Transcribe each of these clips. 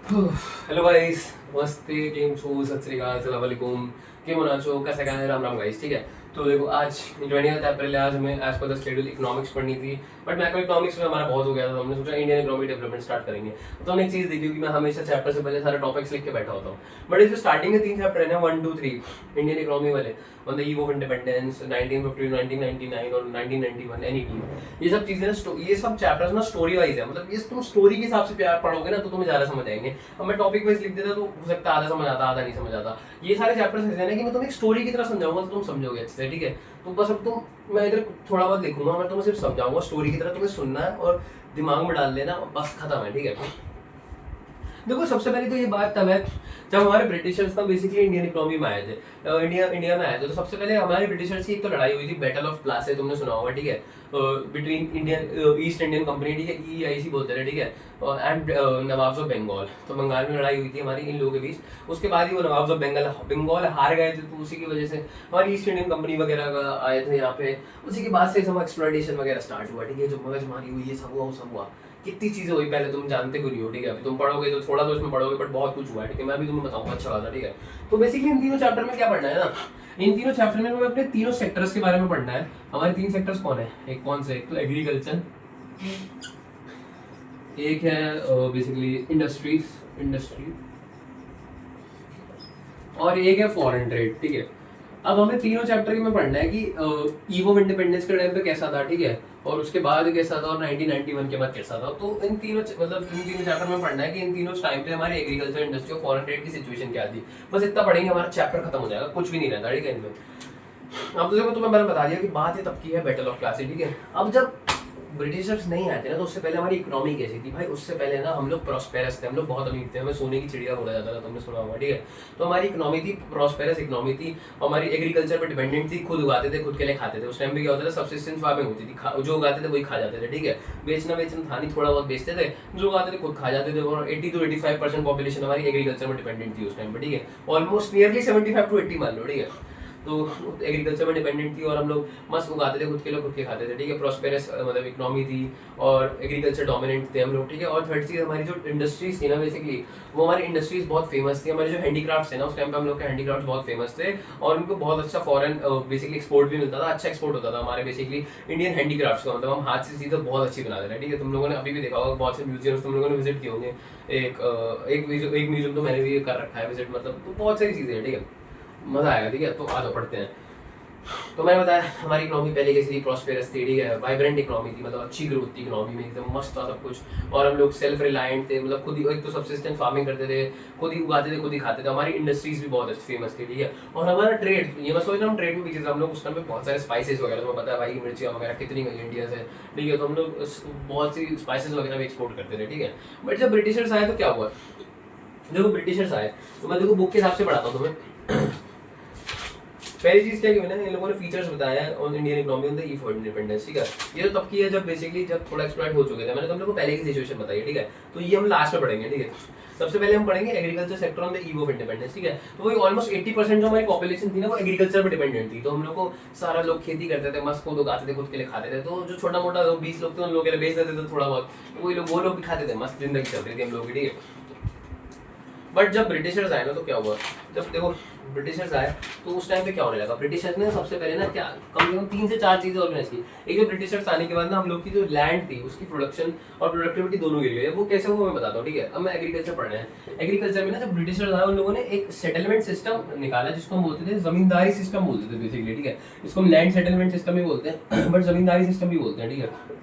Hello guys, नमस्ते, केम छो, सत श्री अकाल, अस्सलाम वालेकुम, केम नाचो, कैसा क्या है, राम राम गाइस। ठीक है, तो देखो आज 20th अप्रैल आज हमें as per the schedule economics पढ़नी थी, बट मैक्रो इकोनॉमिक्स में हमारा बहुत हो गया था, तो हमने सोचा इंडियन इकोनॉमिक डेवलपमेंट स्टार्ट करेंगे। तो हमने एक चीज़ देखी कि मैं हमेशा चैप्टर से पहले सारे टॉपिक्स लिख के बैठा होता हूँ, बट इस स्टार्टिंग में 3 चैप्टर है ना, 1 2 3 इंडियन इकोनॉमी वाले, on the eve of independence 1950 1999 और 1991 एनईपी, ये सब चीजें ना, ये सब चैप्टर्स ना स्टोरी वाइज है, मतलब ये तुम स्टोरी के हिसाब से प्यार पढ़ोगे ना तो तुम्हें ज्यादा समझ आएंगे। अब मैं टॉपिक वाइज लिख देता तो हो सकता है आधा समझ आता, आधा नहीं समझ आता। ये सारे चैप्टर्स ऐसे हैं ना कि मैं तुम्हें एक स्टोरी की तरह समझाऊंगा तो तुम समझोगे अच्छे से। ठीक है, तो बस अब तुम, मैं इधर थोड़ा बहुत लिखूंगा, मैं तुम्हें सिर्फ समझाऊंगा स्टोरी की तरह, तुम्हें सुनना है और दिमाग में डाल लेना, बस खत्म है। ठीक है, देखो सबसे पहले तो ये बात तब है जब हमारे ब्रिटिशर्स ना बेसिकली इंडियन इकोनॉमी में आए थे, इंडिया में आए थे। तो सबसे पहले हमारे ब्रिटिशर्स की एक तो लड़ाई हुई थी, बैटल ऑफ प्लासी, तुमने सुना होगा। ठीक है, between Indian east Indian company, ठीक है, EIC बोलते थे, ठीक है, एंड नवाब्स ऑफ बंगाल। तो बंगाल में लड़ाई हुई थी हमारी इन लोगों के बीच। उसके बाद ही वो नवाब्स ऑफ बंगाल हार गए थे, तो उसी की वजह से हमारी ईस्ट इंडियन कंपनी वगैरह का आए थे यहाँ पे। उसी के बाद से सब एक्सप्लॉयटेशन वगैरह स्टार्ट हुआ। ठीक है, जो मगजमारी हुई, ये सब हुआ, वो सब हुआ, कितनी चीजें हुई पहले तुम जानते क्यों नहीं हो। ठीक है, अभी तुम पढ़ोगे तो थोड़ा तो इसमें पढ़ोगे, बट बहुत कुछ हुआ है। ठीक है, मैं भी तुम्हें बताऊंगा अच्छा खासा। ठीक है, तो बेसिकली इन तीनों चैप्टर में क्या पढ़ना है ना, इन तीनों चैप्टर में हमें अपने तीनों सेक्टर्स के बारे में पढ़ना है। हमारे 3 सेक्टर्स कौन है, एक कौन से, एक तो एग्रीकल्चर, एक है बेसिकली इंडस्ट्री, और एक है फॉरेन ट्रेड। ठीक है, अब हमें तीनों चैप्टर में पढ़ना है कि ईव ऑफ इंडिपेंडेंस के टाइम पे कैसा था। ठीक है, और उसके बाद कैसा था, और 1991 के बाद कैसा था। तो इन तीनों चैप्टर में पढ़ना है कि इन तीनों टाइम पे हमारी एग्रीकल्चर, इंडस्ट्री और फॉरेन ट्रेड की सिचुएशन क्या थी। बस इतना पढ़ेंगे, हमारा चैप्टर खत्म हो जाएगा, कुछ भी नहीं रहता। ठीक है, इनमें अब तो देखो तुम्हें मैंने बता दिया कि बात ये तब की है बैटल ऑफ प्लासी। ठीक है, अब जब ब्रिटिशर्स नहीं आए थे ना, तो उससे पहले हमारी इकोनॉमी कैसी थी भाई, उससे पहले ना हम लोग प्रॉस्पेरस थे, हम लोग बहुत अमीर थे, हमें सोने की चिड़िया बोला जाता था, तुमने सुना होगा। ठीक है, तो हमारी इकोनॉमी थी, प्रॉस्पेरस इकोनॉमी थी, हमारी एग्रीकल्चर पर डिपेंडेंट थी, खुद उगाते थे, खुद के लिए खाते थे। उस टाइम पे क्या होता था, सब्सिस्टेंस फार्मिंग होती थी, जो उगाते थे वही खा जाते थे। ठीक है, बेचना था नहीं, थोड़ा बहुत बेचते थे, जो उगाते थे खुद खा जाते थे। और 80 to 85% पॉपुलेशन हमारी एग्रीकल्चर में डिपेंडेंट थी उस टाइम पे। ठीक है, ऑलमोस्ट नियरली 75 to 80 मान लो। ठीक है, तो एग्रीकल्चर में डिपेंडेंट थी और हम लोग मस्त उगाते थे, खुद के लिए खुद के खाते थे। ठीक है, प्रॉस्पेरस मतलब इकोनॉमी थी और एग्रीकल्चर डोमिनेंट थे हम लोग। ठीक है, और थर्ड चीज हमारी जो इंडस्ट्रीज थी ना, बेसिकली वो हमारी इंडस्ट्रीज बहुत फेमस थी। हमारे जो हैंडीक्राफ्ट्स थे ना, उस टाइम पे हम लोग के हैंडीक्राफ्ट्स बहुत फेमस थे और उनको बहुत अच्छा फॉरेन बेसिकली एक्सपोर्ट भी मिलता था, अच्छा एक्सपोर्ट होता था हमारे बेसिकली इंडियन हैंडीक्राफ्ट्स का। मतलब हम हाथ से चीजें बहुत अच्छी बनाते थे। ठीक है, तुम लोगों ने अभी भी देखा होगा, बहुत से म्यूजियम्स तुम लोगों ने विजिट किए होंगे। एक म्यूजियम तो मैंने भी कर रखा है विजिट, मतलब तो बहुत सारी चीजें हैं। ठीक है, मजा आएगा। ठीक है, तो आ जाओ पढ़ते हैं। तो मैंने बताया हमारी इकोनॉमी पहले कैसी थी, प्रॉस्पेरस थी। ठीक है, वाइब्रेंट इकोनॉमी थी, मतलब अच्छी ग्रोथ थी इकोनॉमी में, एकदम मस्त था सब कुछ। और हम लोग सेल्फ रिलायंट थे, मतलब खुद ही एक तो सब्सिस्टेंस फार्मिंग करते थे, खुद ही उगाते थे, खुद ही खाते थे। हमारी इंडस्ट्रीज भी बहुत फेमस थी। ठीक है, और हमारा ट्रेड, ये मैं सोच रहा हूँ ट्रेड में भी चीज़, हम लोग उस टाइम पे बहुत सारे स्पाइसेस वगैरह, तुम्हें पता है भाई मिर्चियाँ वगैरह कितनी गई इंडिया से। ठीक है, तो हम लोग बहुत सी स्पाइसेस वगैरह भी एक्सपोर्ट करते थे। ठीक है, बट जब ब्रिटिशर्स आए तो क्या हुआ, देखो ब्रिटिशर्स आए तो मैं देखो बुक के हिसाब से पढ़ाता हूँ तुम्हें। पहली चीज क्या की मैंने इन लोगों ने फीचर्स बताया on Indian economy on the eve of independence. ठीक है, ये तो तब की है जब बेसिकली जब थोड़ा एक्सप्लॉइट हो चुके थे। मैंने तुम लोगों को पहले की सिचुएशन बताई है। ठीक है, तो ये हम लास्ट में पढ़ेंगे। ठीक है, सबसे पहले हम पढ़ेंगे agriculture sector on the eve of independence. ठीक है, तो वही ऑलमोस्ट 80% जो हमारी पॉपुलेशन थी ना, वो एग्रीकल्चर पर डिपेंडेंट थी। तो हम लोग को सारा लोग खेती करते थे, मस्त खुद उगाते थे, खुद के लिए खाते थे। तो जो छोटा मोटा 20 लोग थे, उन लोगों के लिए बेच देते थे थोड़ा बहुत, वो लोग भी खाते थे, मस्त जिंदगी चल रही थी हम लोग की। ठीक है, बट जब ब्रिटिशर्स आए ना तो क्या हुआ, जब देखो ब्रिटिशर्स आए तो उस टाइम पे क्या होने लगा, ब्रिटिशर्स ने सबसे पहले ना क्या कम से कम 3 से 4 चीजें ऑर्गेनाइज की। एक जो ब्रिटिशर्स आने के बाद ना हम लोग की जो लैंड थी उसकी प्रोडक्शन और प्रोडक्टिविटी दोनों गिर गई। वो कैसे हुआ मैं बताता हूँ। ठीक है, अब मैं एग्रीकल्चर पढ़ना है। एग्रीकल्चर में ना जब ब्रिटिशर्स आए, उन लोगों ने एक सेटलमेंट सिस्टम निकाला जिसको हम बोलते थे जमींदारी सिस्टम बोलते थे बेसिकली। ठीक है, इसको हम लैंड सेटलमेंट सिस्टम ही बोलते हैं, बट जमींदारी सिस्टम भी बोलते हैं। ठीक है,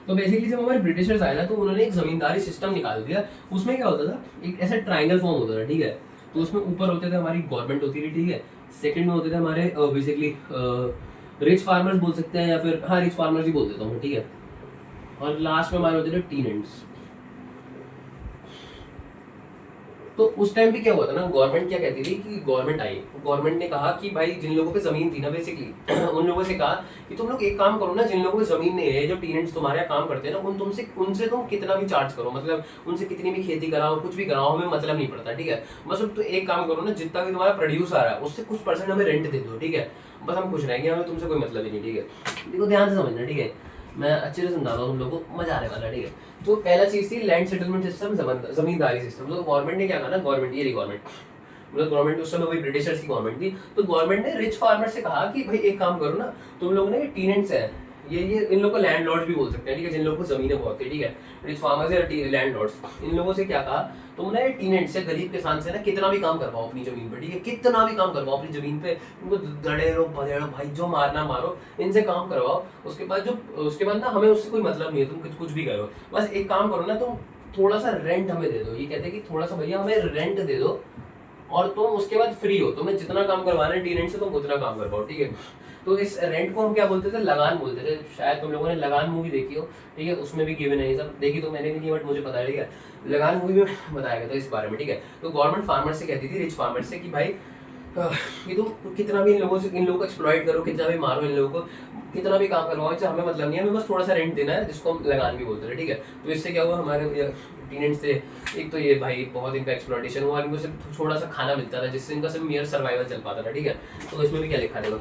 तो बेसिकली जब हमारे ब्रिटिशर्स आए ना तो उन्होंने एक जमींदारी सिस्टम निकाल दिया। उसमें क्या होता था, एक ऐसा ट्राइंगल फॉर्म होता था। ठीक है, तो उसमें ऊपर होते थे हमारी गवर्नमेंट होती थी। ठीक है, सेकंड में होते थे हमारे बेसिकली रिच फार्मर्स बोल सकते हैं, या फिर हाँ रिच फार्मर्स ही बोल देता हूँ। ठीक है, और लास्ट में हमारे होते थे टीनेंट्स। तो उस टाइम पे क्या हुआ था ना, गवर्नमेंट क्या कहती थी कि गवर्नमेंट आई, गवर्नमेंट ने कहा कि भाई जिन लोगों पे जमीन थी ना बेसिकली उन लोगों से कहा कि तुम लोग एक काम करो ना, जिन लोगों पे जमीन नहीं है, जो टीनेंट्स तुम्हारे यहाँ काम करते हैं ना, उनसे तुम कितना भी चार्ज करो, मतलब उनसे कितनी भी खेती कराओ, कुछ भी कराओ, हमें मतलब नहीं पड़ता। ठीक है, बस अब तो एक काम करो ना, जितना भी तुम्हारा प्रोड्यूस आ रहा है उससे कुछ % हमें रेंट दे दो। ठीक है, बस हम खुश रहेंगे, हमें तुमसे कोई मतलब ही नहीं। ठीक है, देखो ध्यान से समझना। ठीक है, मैं अच्छे से समझाता हूँ तुम लोगों को, मजा आने वाला है, ठीक है। तो पहला चीज थी लैंड सेटलमेंट सिस्टम, जमींदारी सिस्टम। तो गवर्नमेंट ने क्या कहा ना, गवर्नमेंट, ये गवर्नमेंट, मतलब गवर्नमेंट उस समय वही ब्रिटिशर्स की गवर्नमेंट थी। तो गवर्नमेंट ने रिच फार्मर से कहा कि भाई एक काम करो ना, तुम लोग ने टीनेंट्स है, ये इन लोगों को लैंडलॉर्ड्स भी बोल सकते हैं, ठीक है, जिन लोगों को जमीनें बहुत है, ठीक है, रिच फार्मर्स या लैंडलॉर्ड्स, इन लोगों से क्या कहा, तुम ना टीनेंट से, गरीब किसान से ना कितना भी काम करवाओ अपनी जमीन पे, ठीक है, कितना भी काम करवाओ अपनी जमीन पे, उनको दड़ेरो बधेड़ो भाई जो मारना मारो, इनसे काम करवाओ। उसके बाद ना हमें उससे कोई मतलब नहीं है, तुम कुछ भी करो, बस एक काम करो ना, तुम थोड़ा सा रेंट हमें दे दो। ये कहते हैं कि थोड़ा सा भैया हमें रेंट दे दो, और तुम उसके बाद फ्री हो, तुम्हें जितना काम करवाना है टीनेंट से तुम उतना काम करवाओ, ठीक है। तो इस रेंट को हम क्या बोलते थे, लगान बोलते थे। शायद तुम लोगों ने लगान मूवी देखी हो, ठीक है, उसमें भी गिवन है ये सब। देखी तो मैंने भी नहीं, बट मुझे पता है, ठीक है, लगान मूवी में बताया गया था इस बारे में, ठीक है। तो गवर्नमेंट फार्मर से कहती थी, रिच फार्मर से, कि भाई कि तुम कितना भी इन लोगों को एक्सप्लॉइट करो, कितना भी मारो इन लोगों को, कितना भी काम करवाओ, इससे हमें मतलब नहीं है, हमें बस थोड़ा सा रेंट देना है, जिसको हम लगान भी बोलते हैं, ठीक है। तो इससे क्या हुआ, हमारे टीनेंट्स थे, एक तो ये भाई बहुत इनका एक्सप्लॉइटेशन हुआ, इनको सिर्फ थोड़ा सा खाना मिलता था, जिससे इनका सिर्फ मेयर सर्वाइवल चल पाता था, ठीक है। तो इसमें भी क्या लिखा है, देखो,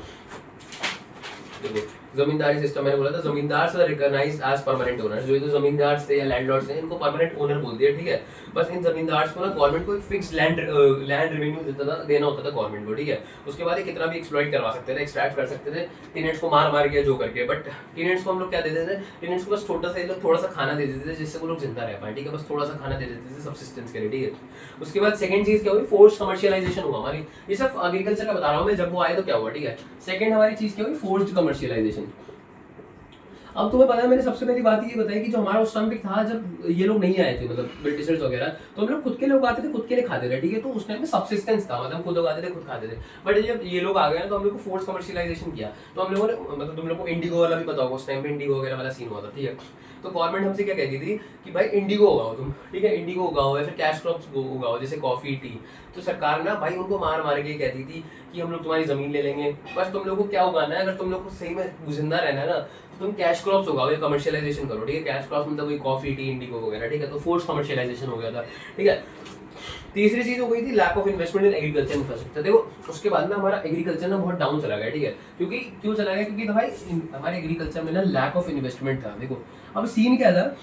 जमींदारी सिस्टम मैंने बोला था, जमींदार से रिकॉग्नाइज्ड एज परमानेंट ओनर, जो ये तो जमींदार से या लैंडलॉर्ड्स हैं, इनको परमानेंट ओनर बोल दिया, ठीक है। बस इन जमींदार्स को ना गवर्नमेंट को एक फिक्स लैंड रेवेन्यू देना होता था गवर्नमेंट को, ठीक है। उसके बाद ये कितना भी एक्सप्लॉइट करवा सकते थे, एक्सट्रैक्ट कर सकते थे, टीनेंट्स को मार के जो करके। बट टीनेंट्स को हम लोग क्या देते थे, टीनेंट्स को बस थोड़ा सा खाना दे देते थे, जिससे वो लोग जिंदा रह पाए, ठीक है, बस थोड़ा सा खाना दे देते थे सब्सिस्टेंस के लिए, ठीक है। उसके बाद सेकंड चीज क्या हुई, फोर्स कमर्शियलाइजेशन हुआ हमारी। ये सब एग्रीकल्चर का बता रहा हूँ मैं, जब वो आए तो क्या हुआ, ठीक है। सेकंड हमारी चीज क्या हुई, फोर्स्ड कमर्शियलाइजेशन। अब तुम्हें पता है, मैंने सबसे पहली बात ये बताई कि जो हमारा उस टाइम पे था, जब ये लोग नहीं आए थे, मतलब ब्रिटिशर्स वगैरह, तो हम लोग खुद के लोग आते थे, खुद के लिए खाते थे, ठीक है। तो उस टाइम में सब्सिस्टेंस था, मतलब खुद उगाते थे, खुद खाते थे। बट जब ये लोग आ गए ना, तो हम लोग को फोर्स कमर्शियलाइजेशन किया। तो हम लोगों ने, मतलब तुम लोग को इंडिगो वाला भी पता होगा, उस टाइम पे इंडिगो वगैरह वाला सीन हुआ था, ठीक है। तो गवर्नमेंट हमसे क्या कहती थी कि भाई इंडिगो उगाओ तुम, ठीक है, इंडिगो उगाओ या फिर कैश क्रॉप्स उगाओ, जैसे कॉफी, टी। तो सरकार ना भाई उनको मार के कहती थी कि हम लोग तुम्हारी जमीन ले लेंगे, बस तुम लोग को क्या उगाना है, अगर तुम लोग को सही में जिंदा रहना है ना, तुम कैश क्रॉप्स उगाओ या कमर्शियलाइजेशन करो, ठीक है। कैश क्रॉप्स मतलब वही कॉफी, टी, इंडिगो वगैरह, ठीक है। तो फोर्स कमर्शियलाइजेशन हो गया था, ठीक है। तीसरी चीज हो गई थी lack of investment in agriculture infrastructure. देखो उसके बाद ना हमारा एग्रीकल्चर ना बहुत डाउन चला गया, ठीक है। क्यों चला गया, क्योंकि भाई हमारे एग्रीकल्चर में ना लैक ऑफ इन्वेस्टमेंट था। देखो अब सीन क्या था,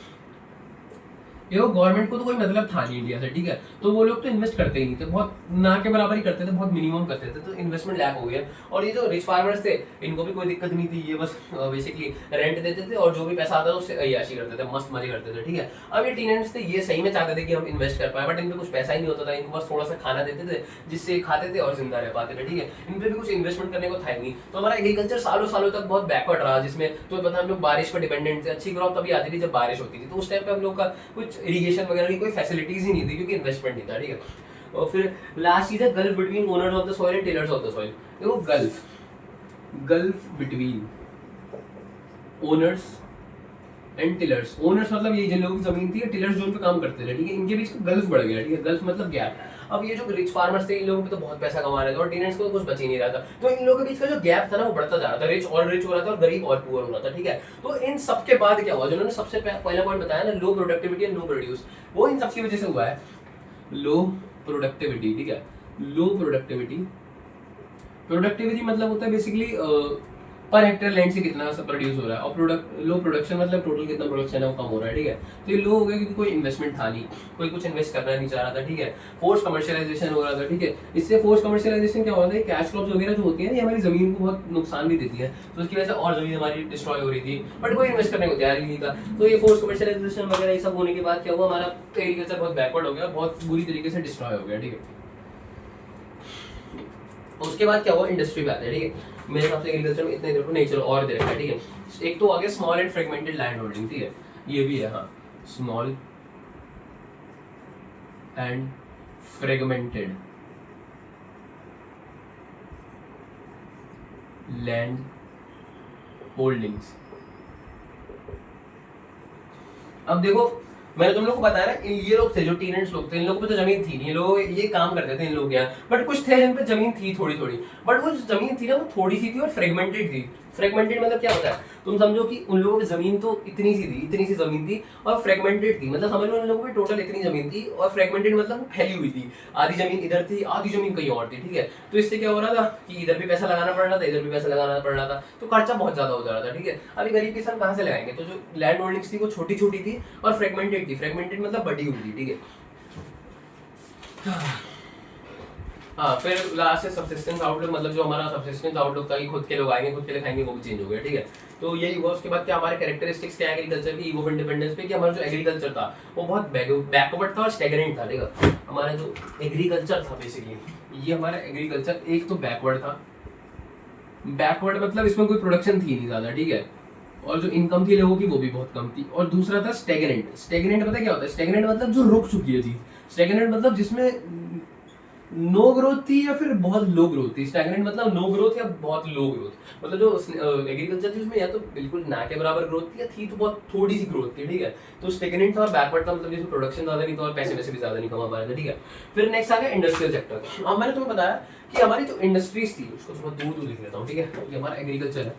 देखो गवर्नमेंट को तो कोई मतलब था नहीं इंडिया से, ठीक है। तो वो लोग तो इन्वेस्ट करते ही नहीं थे, बहुत ना के बराबर ही करते थे, बहुत मिनिमम करते थे, तो इन्वेस्टमेंट लैक हो गया। और ये जो रिच फार्मर्स थे, इनको भी कोई दिक्कत नहीं थी, ये बस बेसिकली रेंट देते थे, और जो भी पैसा आता था उससे अय्याशी करते थे, मस्त मजे करते थे, ठीक है। अब ये टीनेंट्स थे, ये सही में चाहते थे कि हम इन्वेस्ट कर पाए, बट इनपे कुछ पैसा ही नहीं होता था, इनको बस थोड़ा सा खाना देते थे, जिससे खाते थे और जिंदा रह पाते थे, ठीक है। इन पे भी कुछ इन्वेस्टमेंट करने को था ही नहीं। तो हमारा एग्रीकल्चर सालों सालों तक बहुत बैकवर्ड रहा, जिसमें तो पता हम लोग बारिश पर डिपेंडेंट थे। अच्छी क्रॉप तभी आती थी जब बारिश होती थी, तो उस टाइम पे हम लोग का कुछ इरिगेशन वगैरह कोई फैसिलिटीज ही नहीं थी, क्योंकि इन्वेस्टमेंट नहीं था, ठीक है। और फिर लास्ट चीज है gulf between owners of the soil and tillers of the soil. देखो gulf between owners and tillers. Owners मतलब ये जिन लोगों की जमीन थी, टिलर्स जो उन पे काम करते थे, ठीक है, इनके बीच का गल्फ बढ़ गया, ठीक है। गल्फ मतलब गैप। अब ये जो रिच फार्मर्स थे, इन लोगों पे तो बहुत पैसा कमा रहे थे, और टीनेंट्स को कुछ बच ही नहीं रहा था। तो इन लोगों के बीच का जो गैप था ना, वो बढ़ता जा रहा था। रिच और रिच हो रहा था और गरीब और पुअर हो रहा था, ठीक है। तो इन सबके बाद क्या हुआ, जिन्होंने सबसे पहला पॉइंट बताया ना, लो प्रोडक्टिविटी एंड लो प्रोड्यूस, वो इन सबकी वजह से हुआ है। लो प्रोडक्टिविटी, ठीक है, लो प्रोडक्टिविटी मतलब होता है बेसिकली पर हेक्टेयर लैंड से कितना सब प्रोड्यूस हो रहा है, और लो प्रोडक्शन मतलब टोटल कितना प्रोडक्शन है वो कम हो रहा है, ठीक है। तो ये लो हो गया क्योंकि कोई इन्वेस्टमेंट था नहीं, कोई कुछ इन्वेस्ट करना नहीं चाह रहा था, ठीक है। फोर्स कमर्शियलाइजेशन हो रहा था, ठीक है। इससे फोर्स कमर्शियलाइजेशन क्या होता है, कैश क्रॉप्स वगैरह जो होती है ये हमारी जमीन को बहुत नुकसान भी देती है, तो उसकी वजह से और जमीन हमारी डिस्ट्रॉय हो रही थी, बट कोई इन्वेस्ट करने को तैयार ही नहीं था। तो ये फोर्स कमर्शियलाइजेशन वगैरह ये सब होने के बाद क्या हुआ, हमारा एग्रीकल्चर बहुत बैकवर्ड हो गया, बहुत बुरी तरीके से डिस्ट्रॉय हो गया, ठीक है। उसके बाद क्या हुआ, इंडस्ट्री पे आते हैं, ठीक है। मेरे हिसाब से एग्रीकल्चर में इतने देखो नेचर और दे रखा है, ठीक है। एक तो आ गया small and fragmented land holding, ठीक है, ये भी है, हाँ, small and fragmented land holdings. अब देखो मैंने तुम लोग को बताया ना, ये लोग थे जो टीनेंट्स लोग थे, इन लोगों पे तो जमीन थी नहीं, लोग ये काम करते थे इन लोग यहाँ, बट कुछ थे जिन पे जमीन थी थोड़ी थोड़ी, बट वो जो जमीन थी ना वो थोड़ी सी थी और फ्रेगमेंटेड थी। फ्रेगमेंटेड मतलब क्या होता है, तुम समझो कि उन लोगों की जमीन तो इतनी सी जमीन थी और फ्रेगमेंटेड थी, मतलब समझ लो उन लोगों की टोटल इतनी जमीन थी और फ्रेगमेंटेड मतलब वो फैली हुई थी, आधी जमीन इधर थी आधी जमीन कहीं और थी, ठीक है। तो इससे क्या हो रहा था कि इधर भी पैसा लगाना पड़ रहा था, इधर भी पैसा लगाना पड़ रहा था, तो खर्चा बहुत ज्यादा हो जा रहा था, ठीक है। अभी गरीब किसान कहाँ से लगाएंगे, तो जो लैंड होल्डिंग्स थी वो छोटी छोटी थी और फ्रेगमेंटेड थी, फ्रेगमेंटेड मतलब बड़ी हुई थी, ठीक है। हाँ, फिर लास्ट है सब्सिस्टेंस आउटलुक, मतलब जो हमारा सब्सिस्टेंस आउटलुक था कि खुद के लोग आएंगे खुद के लिए खाएंगे, वो भी चेंज हो गया, ठीक है। तो यही हुआ। उसके बाद क्या हमारे कैरेक्टरिस्टिक्स क्या एग्रीकल्चर की, ईव ऑफ इंडिपेंडेंस पे, कि हमारा जो एग्रीकल्चर था वो बहुत बैकवर्ड था और स्टैग्नेंट था, ठीक है। हमारा जो एग्रीकल्चर था बेसिकली, ये हमारा एग्रीकल्चर एक तो बैकवर्ड था, बैकवर्ड मतलब इसमें कोई प्रोडक्शन थी नहीं ज्यादा, ठीक है, और जो इनकम थी लोगों की वो भी बहुत कम थी। और दूसरा था स्टैग्नेंट। स्टैग्नेंट पता क्या होता है, स्टैग्नेंट मतलब जो रुक चुकी है चीज, स्टैग्नेंट मतलब जिसमें नो ग्रोथ थी या फिर बहुत लो ग्रोथ थी। स्टैग्नेंट मतलब नो ग्रोथ या बहुत लो ग्रोथ, मतलब जो एग्रीकल्चर थी उसमें या तो बिल्कुल ना के बराबर ग्रोथ थी या थी तो बहुत थोड़ी सी ग्रोथ थी, ठीक है। तो स्टैग्नेंट था और बैकवर्ड था, मतलब जिसमें प्रोडक्शन ज्यादा नहीं था और पैसे वैसे भी ज्यादा नहीं कमा पा रहे थे, ठीक है। फिर नेक्स्ट आ गया इंडस्ट्रियल सेक्टर। अब मैंने तुम्हें बताया कि हमारी जो इंडस्ट्रीज थी, उसको थोड़ा दूर दूर लिख लेता हूँ, ठीक है, ये हमारा एग्रीकल्चर है।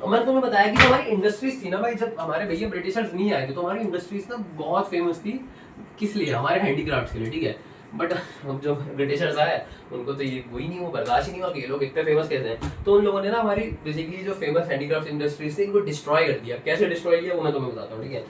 मैंने तुम्हें बताया कि हमारी इंडस्ट्रीज थी ना भाई, जब हमारे भैया ब्रिटिशर्स नहीं आए थे तो हमारी इंडस्ट्रीज ना बहुत फेमस थी। किस लिए, हमारे हैंडीक्राफ्ट्स के लिए, ठीक है। बट अब जो ब्रिटिशर्स आए उनको तो ये वही नहीं, वो बर्दाश्त ही नहीं हुआ कि ये लोग इतने फेमस कैसे हैं। तो उन लोगों ने ना हमारी बेसिकली जो फेमस हैंडीक्राफ्ट इंडस्ट्रीज थी इनको डिस्ट्रॉय कर दिया। कैसे डिस्ट्रॉय किया वो मैं तुम्हें बताता हूँ, ठीक है।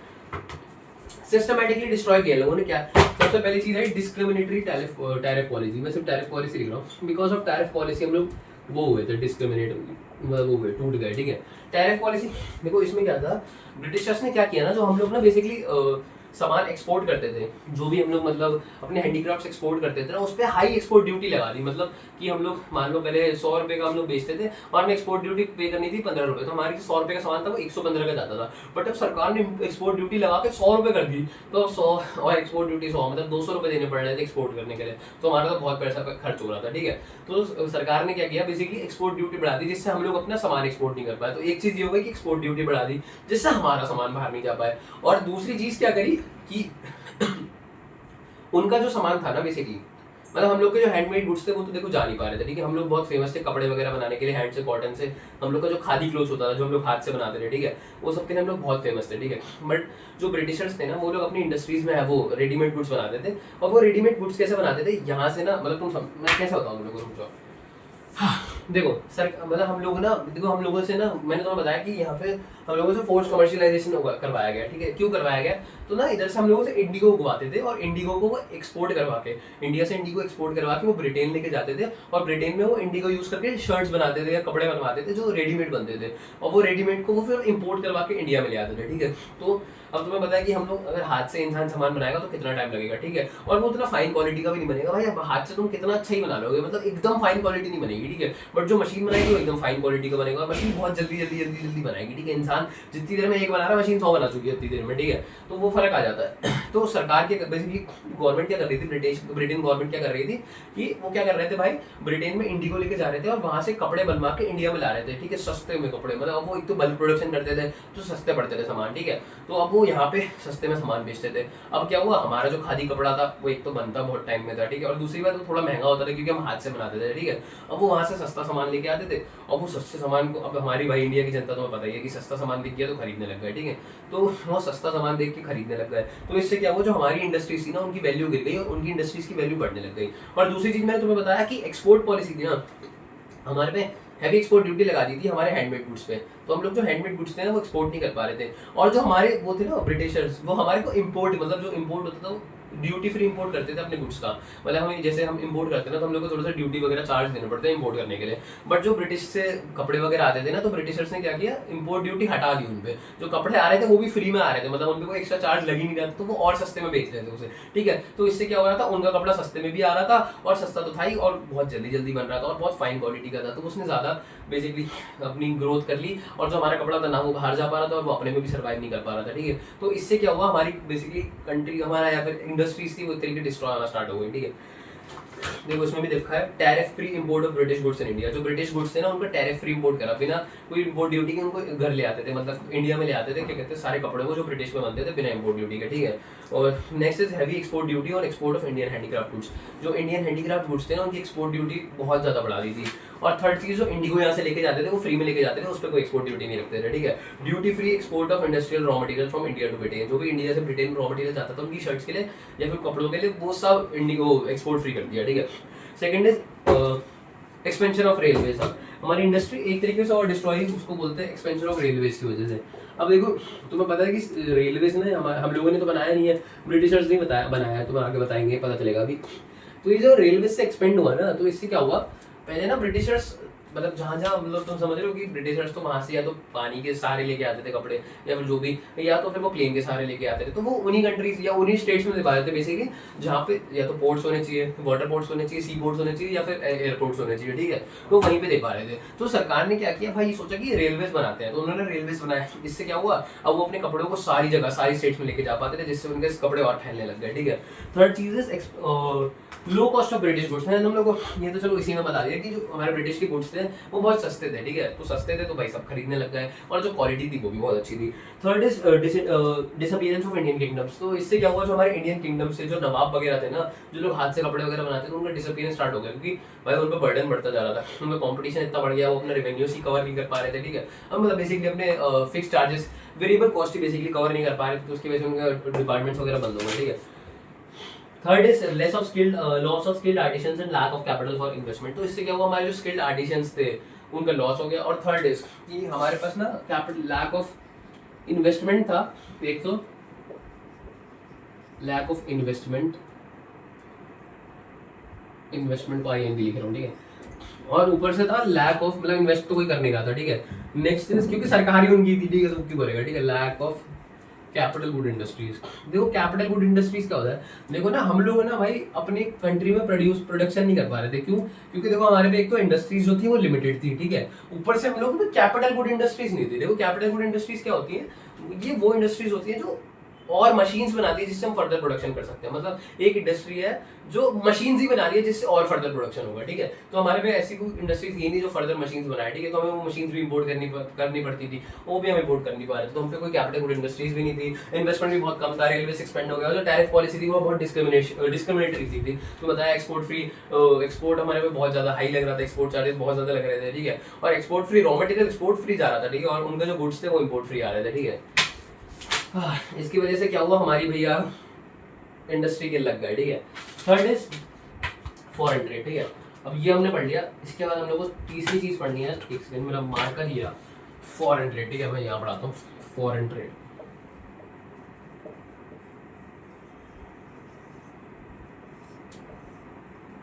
सिस्टमैटिकली डिस्ट्रॉय किया लोगों ने। क्या, सबसे पहली चीज है डिस्क्रिमिनेटरी टैरिफ पॉलिसी। मैं सिर्फ टैरिफ पॉलिसी लिख रहा हूँ, बिकॉज ऑफ टैरिफ पॉलिसी हम लोग वो हुए थे, डिस्क्रिमिनेट वो हुए, टूट गए, ठीक है। टैरिफ पॉलिसी देखो, इसमें क्या था, ब्रिटिशर्स ने क्या किया ना, जो हम लोग ना बेसिकली सामान एक्सपोर्ट करते थे, जो भी हम लोग मतलब अपने हैंडीक्राफ्ट्स एक्सपोर्ट करते थे ना, उस पर हाई एक्सपोर्ट ड्यूटी लगा दी। मतलब कि हम लोग मान लो पहले 100 रुपए का हम लोग बेचते थे और हमें एक्सपोर्ट ड्यूटी पे करनी थी 15 रुपए, तो हमारी 100 रुपए का सामान था वो 115 का जाता था। बट अब सरकार ने एक्सपोर्ट ड्यूटी लगा के 100 रुपए कर दी, तो 100 और एक्सपोर्ट ड्यूटी 100, मतलब 200 रुपए देने पड़ रहे थे एक्सपोर्ट करने के लिए, तो हमारा तो बहुत पैसा खर्च हो रहा था, ठीक है। तो सरकार ने क्या किया, बेसिकली एक्सपोर्ट ड्यूटी बढ़ा दी, जिससे हम लोग अपना सामान एक्सपोर्ट नहीं कर पाए। तो एक चीज ये हो गई कि एक्सपोर्ट ड्यूटी बढ़ा दी, जिससे हमारा सामान बाहर नहीं जा पाए। और दूसरी चीज क्या करी कि उनका जो सामान था ना बेसिकली, मतलब हम लोग के जो हैंडमेड गुड्स थे वो तो देखो जा नहीं पा रहे थे, ठीक है। हम लोग बहुत फेमस थे कपड़े वगैरह बनाने के लिए, हैंड से, कॉटन से, हम लोग का जो खादी क्लोथ्स होता था जो हम लोग हाथ से बनाते थे, ठीक है, वो सब के लिए हम लोग बहुत फेमस थे, ठीक है। बट जो ब्रिटिशर्स थे ना, वो लोग अपनी इंडस्ट्रीज में है वो रेडीमेड गुड्स बनाते थे। और वो रेडीमेड गुड्स कैसे बनाते थे, यहाँ से ना, मतलब मैं कैसे बताऊँ तुम लोगों को, देखो सर, मतलब हम लोग ना, देखो हम लोगों से ना, मैंने तुम्हें बताया कि यहाँ पे हम लोगों से फोर्स कमर्शियलाइजेशन करवाया गया, ठीक है। क्यों करवाया गया, तो ना इधर से हम लोगों से इंडिगो उगवाते थे और इंडिगो को वो एक्सपोर्ट करवा के, इंडिया से इंडिगो एक्सपोर्ट करवा के वो ब्रिटेन लेके जाते थे और ब्रिटेन में वो इंडिगो यूज करके शर्ट्स बनाते थे या कपड़े बनवाते थे जो रेडीमेड बनते थे, और वो रेडीमेड को वो फिर इम्पोर्ट करवा के इंडिया में ले आते थे, ठीक है। तो अब तुम्हें पता है कि हम लोग अगर हाथ से इंसान सामान बनाएगा तो कितना टाइम लगेगा, ठीक है, और वो उतना फाइन क्वालिटी का भी नहीं बनेगा भाई। अब हाथ से तुम कितना अच्छा ही बना लोगे, मतलब एकदम फाइन क्वालिटी नहीं बनेगी, ठीक है। बट जो मशीन बनाएगी वो एकदम फाइन क्वालिटी का बनेगा, और मशीन बहुत जल्दी बनाएगी, ठीक है। इंसान जितनी देर में एक बना रहा है, मशीन 100 बना चुकी है उतनी देर में, ठीक है। तो वो फर्क आ जाता है। तो सरकार के बेसिकली गवर्नमेंट क्या कर रही थी, ब्रिटेन गवर्नमेंट क्या कर रही थी कि वो क्या कर रहे थे भाई, ब्रिटेन में इंडिगो लेके जा रहे थे और वहां से कपड़े बनवा के इंडिया में ला रहे थे, ठीक है, सस्ते में कपड़े। मतलब वो एक तो बल्क प्रोडक्शन करते थे तो सस्ते पड़ते थे सामान, ठीक है। तो अब वो यहाँ पे सस्ते में सामान बेचते थे। अब क्या हुआ, हमारा जो खादी कपड़ा था वो एक तो बनता बहुत टाइम में था, ठीक है, और दूसरी बात वो थोड़ा महंगा होता था क्योंकि हम हाथ से बनाते थे, ठीक है। अब वो वहां से सस्ता सामान लेके आते थे और वो सस्ते सामान को, अब हमारी भाई इंडिया की जनता तो पता ही है कि सस्ता सामान दिख गया तो खरीदने लग गए, ठीक है। तो वो सस्ता सामान देख के खरीदने लग गए, तो इससे क्या हुआ, जो हमारी इंडस्ट्रीज थी ना उनकी वैल्यू गिर गई और उनकी इंडस्ट्रीज की वैल्यू बढ़ने लग गई। और दूसरी चीज मैंने तुम्हें बताया कि एक्सपोर्ट पॉलिसी थी ना हमारे पे, हैवी एक्सपोर्ट ड्यूटी लगा दी थी हमारे हैंडमेड गुड्स पे, तो हम लोग जो हैंडमेड गुड्स थे ना वो एक्सपोर्ट नहीं कर पा रहे थे। और जो हमारे वो थे ना ब्रिटिशर्स, वो हमारे को इम्पोर्ट, मतलब जो इम्पोर्ट होता था ड्यूटी फ्री इंपोर्ट करते थे अपने गुड्स का। मतलब हमें जैसे हम इंपोर्ट करते हैं ना तो हम लोग को थोड़ा सा ड्यूटी वगैरह चार्ज देना पड़ता है इंपोर्ट करने के लिए। बट जो ब्रिटिश से कपड़े वगैरह आते थे ना तो ब्रिटिशर्स ने क्या किया, इंपोर्ट ड्यूटी हटा दी उनपे। जो कपड़े आ रहे थे वो भी फ्री में आ रहे थे, मतलब उनपे कोई एक्स्ट्रा चार्ज लग ही नहीं रहा था, तो वो और सस्ते में बेच रहे थे उसे, ठीक है। तो इससे क्या हो रहा था, उनका कपड़ा सस्ते में भी आ रहा था और सस्ता तो था ही और बहुत जल्दी जल्दी बन रहा था और बहुत फाइन क्वालिटी का था। तो उसने ज्यादा बेसिकली अपनी ग्रोथ कर ली और जो हमारा कपड़ा था ना वो बाहर जा पा रहा था और वो अपने में भी सर्वाइव नहीं कर पा रहा था, ठीक है। तो इससे क्या हुआ, हमारी बेसिकली कंट्री, हमारा या फिर इंडस्ट्रीज थी वो तरीके डिस्ट्रॉय होना स्टार्ट हो गई, ठीक है। देखो इसमें भी देखा है tariff free import of British goods in India. जो ब्रिटिश गुड्स थे ना उनका टैरिफ फ्री इंपोर्ट करा, बिना कोई इंपोर्ट ड्यूटी के उनको घर ले आते थे, मतलब इंडिया में ले आते थे, क्या कहते हैं, सारे कपड़े वो जो ब्रिटिश में बनते थे बिना इंपोर्ट ड्यूटी के, ठीक है। और next is heavy export duty और export of Indian handicraft goods. जो इंडियन हैंडीक्राफ्ट गुड्स थे ना उनकी एक्सपोर्ट ड्यूटी बहुत ज़्यादा बढ़ा दी थी और थर्ड चीज जो इंडिगो यहाँ से लेके जाते थे वो फ्री में लेके जाते थे, उस पर कोई एक्सपोर्ट ड्यूटी नहीं रखते थे, ठीक है। Duty free export of industrial raw material from India to Britain, जो भी इंडिया से ब्रिटेन में रॉ मटेरियल जाता था उनकी शर्ट्स के लिए या फिर कपड़ों के लिए, वो सब इंडिगो एक्सपोर्ट फ्री कर दिया, ठीक है। Second is expansion of railways. हमारी इंडस्ट्री एक तरीके से और डिस्ट्रॉय उसको बोलते हैं एक्सपेंशन ऑफ रेलवेज की वजह से। अब देखो तुम्हें पता है कि रेलवेज ने हम लोगों ने तो बनाया नहीं है, ब्रिटिशर्स ने बनाया है, तुम्हें आगे बताएंगे पता चलेगा अभी। तो ये जो रेलवे से एक्सपेंड हुआ ना, तो इससे क्या हुआ, पहले ना ब्रिटिशर्स मतलब जहाँ जहाँ मतलब तुम समझ रहे हो कि ब्रिटिशर्स तो वहाँ से या तो पानी के सहारे लेके आते थे कपड़े या फिर जो भी, या तो फिर वो प्लेन के सहारे लेके आते थे, तो वो उन्हीं कंट्रीज या उन्हीं स्टेट्स में दिखा देते बेसिकली जहाँ पे या तो पोर्ट्स होने चाहिए, वाटर पोर्ट्स होने चाहिए, सी पोर्ट्स होने चाहिए या फिर एयरपोर्ट्स होने चाहिए, ठीक है। तो वहीं पे दे पा रहे थे। तो सरकार ने क्या किया भाई, सोचा कि रेलवेज बनाते हैं, तो उन्होंने रेलवेज बनाया। इससे क्या हुआ, अब वो अपने कपड़ों को सारी जगह सारी स्टेट्स में लेके जा पाते थे, जिससे उनके कपड़े और फैलने लग गए, ठीक है। थर्ड चीज is low cost of British goods है। हम लोग को ये तो चलो इसी में बता दिया कि जो हमारे ब्रिटिश के गुड्स थे वो बहुत सस्ते थे, ठीक है। तो सस्ते थे तो भाई सब खरीदने लग गए, और जो क्वालिटी थी वो भी बहुत अच्छी थी। Third is disappearance of Indian kingdoms. तो इससे क्या हुआ, जो हमारे इंडियन किंगडम से जो नवाब वगैरह थे ना, जो लोग हाथ से कपड़े वगैरह बनाते थे, उनका डिसअपीयरेंस स्टार्ट हो गया, क्योंकि भाई उन पर बर्डन बढ़ता जा रहा था, उनका कॉम्पिटिशन इतना बढ़ गया, वो अपना रेवेन्यूज ही कवर नहीं कर पा रहे थे, ठीक है। अब मतलब बेसिकली अपने फिक्स चार्जेस, वेरिएबल कॉस्ट ही बेसिकली कवर नहीं कर पा रहे थे, तो उसकी वजह से उनका डिपार्टमेंट्स वगैरह बंद हो गए, ठीक है। Third is loss of skilled artisans and lack of capital for investment. तो इससे क्या हुआ, हमारे जो स्किल्ड आर्टिसंस थे उनका लॉस हो गया। और थर्ड इज कि हमारे पास ना कैपिटल लैक ऑफ इन्वेस्टमेंट था, एक तो लैक ऑफ इन्वेस्टमेंट को आई लिख रहा हूँ, ठीक है। और ऊपर से था लैक ऑफ, मतलब इन्वेस्ट तो कोई कर नहीं रहा था, ठीक है। नेक्स्ट इज क्योंकि सरकार ही उनकी थी, ठीक है, तो क्यों करेगा, ठीक है। Lack of capital good industries. देखो कैपिटल गुड इंडस्ट्रीज क्या होता है, देखो ना हम लोग ना भाई अपनी कंट्री में प्रोडक्शन नहीं कर पा रहे थे, क्यों, क्योंकि देखो हमारे पे एक तो इंडस्ट्रीज जो थी वो लिमिटेड थी, ठीक है। ऊपर से हम लोग में कैपिटल गुड इंडस्ट्रीज नहीं थी। देखो कैपिटल गुड इंडस्ट्रीज क्या होती है, ये वो इंडस्ट्रीज होती है जो और मशीन्स बनाती है जिससे हम फर्दर प्रोडक्शन कर सकते हैं। मतलब एक इंडस्ट्री है जो मशीन्स ही बना रही है जिससे और फर्दर प्रोडक्शन होगा, ठीक है। तो हमारे पे ऐसी कोई इंडस्ट्री थी नहीं जो फर्दर मशीन्स बनाए, ठीक है। तो हमें वो मशीन्स भी इंपोर्ट करनी पड़ती थी, वो भी हम इंपोर्ट कर नहीं पा रहे थे, तो हम पे कोई कैपिटल गुड इंडस्ट्रीज भी नहीं थी। इन्वेस्टमेंट भी बहुत कम था, रेलवे एक्सपेंड हो गया, जो टैरिफ पॉलिसी थी वो बहुत डिस्क्रिमिनेटरी थी। तो बताया एक्सपोर्ट फ्री, एक्सपोर्ट हमारे पे बहुत ज्यादा हाई लग रहा था, एक्सपोर्ट चार्जेस बहुत ज्यादा लग रहे थे, ठीक है। और export free raw material export free जा रहा था, ठीक है, और उनके जो गुड्स थे वो इंपोर्ट फ्री आ रहे थे, ठीक है। इसकी वजह से क्या हुआ, हमारी भैया इंडस्ट्री के लग गए, ठीक है। थर्ड इज फॉरेन ट्रेड, ठीक है। अब ये हमने पढ़ लिया, इसके बाद हम लोग को तीसरी चीज पढ़नी है, एक सेकंड मेरा मार्कर लिया, फॉरेन ट्रेड, ठीक है। मैं यहाँ पढ़ाता हूँ फॉरेन ट्रेड।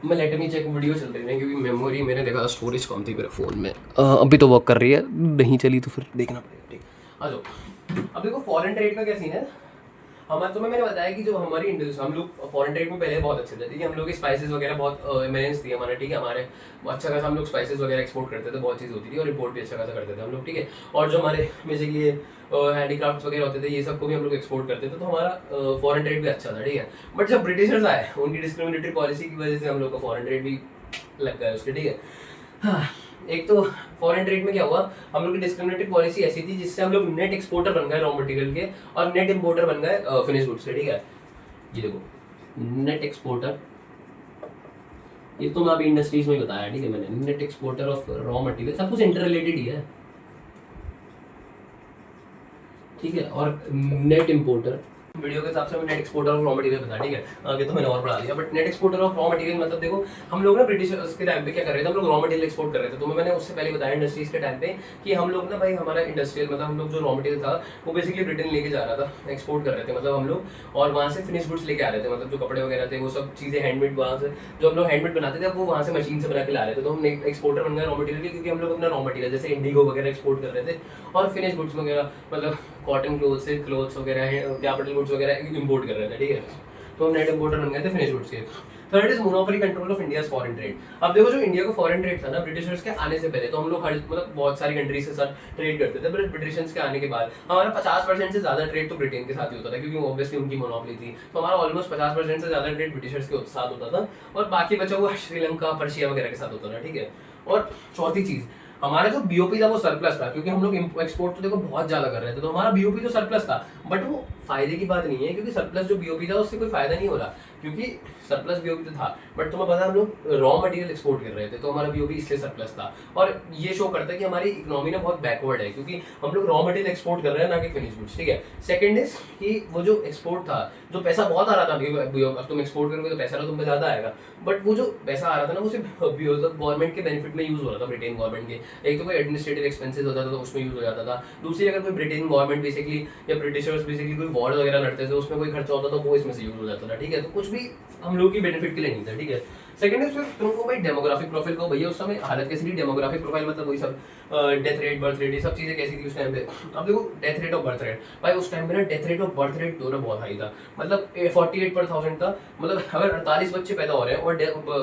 मैं लेट मी चेक, वीडियो चल रही है क्योंकि मेमोरी मैंने देखा स्टोरेज कम थी मेरे फ़ोन में, अभी तो वर्क कर रही है, नहीं चली तो फिर देखना पड़ेगा, ठीक। आ जाओ। अब देखो फॉरेन ट्रेड का क्या सीन है, हमारे तुम्हें मैंने बताया कि जो हमारी इंडस्ट्री, हम लोग फॉरेन ट्रेड में पहले बहुत अच्छे थे, ठीक है। हम लोग की स्पाइसेस वगैरह बहुत इमेंस थी हमारे, ठीक है। हमारे अच्छा खासा हम लोग स्पाइसेस वगैरह एक्सपोर्ट करते थे, बहुत चीज़ होती थी, और इंपोर्ट भी अच्छा खासा करते थे हम लोग, ठीक है। और जो हमारे बेसिकली हैंडीक्राफ्ट्स वगैरह होते थे, ये सबको भी हम लोग एक्सपोर्ट करते थे, तो हमारा फॉरेन ट्रेड भी अच्छा था, ठीक है। बट जब ब्रिटिशर्स आए, उनकी डिस्क्रिमिनेटरी पॉलिसी की वजह से हम लोग का फॉरेन ट्रेड भी लग गया उसके, ठीक है। हाँ, एक तो फॉरेन ट्रेड में क्या हुआ, हम लोग की डिस्क्रिमिनेटरी पॉलिसी ऐसी थी जिससे हम लोग नेट एक्सपोर्टर बन गए रॉ मटेरियल के, और नेट इंपोर्टर बन गए फिनिश गुड्स से, ठीक है। ये देखो नेट एक्सपोर्टर, ये तो मैं अभी इंडस्ट्रीज में ही बताया, ठीक है मैंने, net exporter of raw material, सब कुछ इंटर रिलेटेड ही है, ठीक है। और नेट इंपोर्टर, वीडियो के हिसाब से मैं net exporter of raw material बता, ठीक है। आगे तो मैंने और बढ़ा दिया, but net exporter of raw material मतलब देखो हम लोग ना ब्रिटिशर्स के टाइम पे क्या कर रहे थे, हम लोग रॉ मटेरियल एक्सपोर्ट कर रहे थे। तो मैंने उससे पहले बताया इंडस्ट्रीज के टाइम पे कि हम लोग ना भाई हमारा इंडस्ट्रियल मतलब हम लोग जो रॉ मटेरियल था वो बेसिकली ब्रिटेन लेके जा रहा था, एक्सपोर्ट कर रहे थे मतलब हम लोग, और वहाँ से फिनिश गुड्स लेके आ रहे थे, मतलब जो कपड़े वगैरह थे वो सब चीज़ें हैंडमेड, वहाँ से जो हम लोग हैंडमेड बनाते थे वो वहाँ से मशीन से बना के ला रहे थे। तो हम एक्सपोर्टर बन गए रॉ मटेरियल के, क्योंकि हम लोग अपना रॉ मटेरियल जैसे इंडिगो वगैरह एक्सपोर्ट कर रहे थे, और फिनिश गुड्स वगैरह मतलब कॉटन क्लोथ्स, सिल्क क्लोथ्स वगैरह, कैपिटल गुड्स वगैरह इंपोर्ट कर रहे थे, ठीक है। तो हम नेट इंपोर्टर बन गए थे फिनिश गुड्स के। Third is monopoly control of India's foreign trade. अब देखो जो इंडिया का फॉरेन ट्रेड था ना ब्रिटिशर्स के आने से पहले, तो हम लोग हर मतलब बहुत सारी कंट्रीज के साथ ट्रेड करते थे, बट ब्रिटिशर्स के आने के बाद हमारा 50% से ज्यादा ट्रेड तो ब्रिटेन के साथ ही होता था, क्योंकि ऑब्वियसली उनकी मोनोपोली थी। तो हमारा ऑलमोस्ट 50% से ज्यादा ट्रेड ब्रिटिशर्स के साथ होता था, और बाकी बचा हुआ श्रीलंका, पर्शिया वगैरह के साथ होता था, ठीक है। और चौथी चीज, हमारा जो बीओपी था वो सरप्लस था, क्योंकि हम लोग एक्सपोर्ट तो देखो बहुत ज्यादा कर रहे थे, तो हमारा बीओपी जो सरप्लस था बट वो फायदे की बात नहीं है, क्योंकि सरप्लस जो बीओपी था उससे कोई फायदा नहीं हो रहा, क्योंकि सरप्लस बीओपी तो था, बट तुम्हें पता है हम लोग रॉ मटेरियल एक्सपोर्ट कर रहे थे, तो हमारा बीओपी इसलिए सरप्लस था। और ये शो करता है कि हमारी इकोनॉमी ना बहुत बैकवर्ड है, क्योंकि हम लोग रॉ मटेरियल एक्सपोर्ट कर रहे हैं ना कि फिनिश गुड्स, ठीक है। सेकंड इज कि वो जो एक्सपोर्ट था, जो पैसा बहुत आ रहा था, अब तुम एक्सपोर्ट करोगे तो पैसा तो तुम पे ज्यादा आएगा, बट वो जो पैसा आ रहा था ना वो सिर्फ गवर्नमेंट के बेनिफिट में यूज हो रहा था, ब्रिटेन गवर्नमेंट के। एक तो कोई एडमिनिस्ट्रेटिव एक्सपेंसेस होता था तो उसमें यूज हो जाता था, दूसरी अगर कोई ब्रिटेन गवर्नमेंट बेसिकली या ब्रिटिशर्स बेसिकली कोई वॉर वगैरह लड़ते थे उसमें कोई खर्चा होता था, वो इसमें से यूज हो जाता था, ठीक है। तो कुछ भी हम लोग की बेनिफिट के लिए नहीं था, ठीक है। सेकंड इज तुमको भाई डेमोग्राफिक प्रोफाइल को, भैया उस समय हालत कैसी थी, डेमोग्राफिक प्रोफाइल मतलब वही सब डेथ रेट, बर्थ रेट, ये सब चीजें कैसी थी उस टाइम पे। अब देखो डेथ रेट और बर्थ रेट, भाई उस टाइम पे ना डेथ रेट और बर्थ रेट दोनों बहुत हाई था, मतलब 48 पर 1000 था, मतलब अगर 48 बच्चे पैदा हो रहे हैं और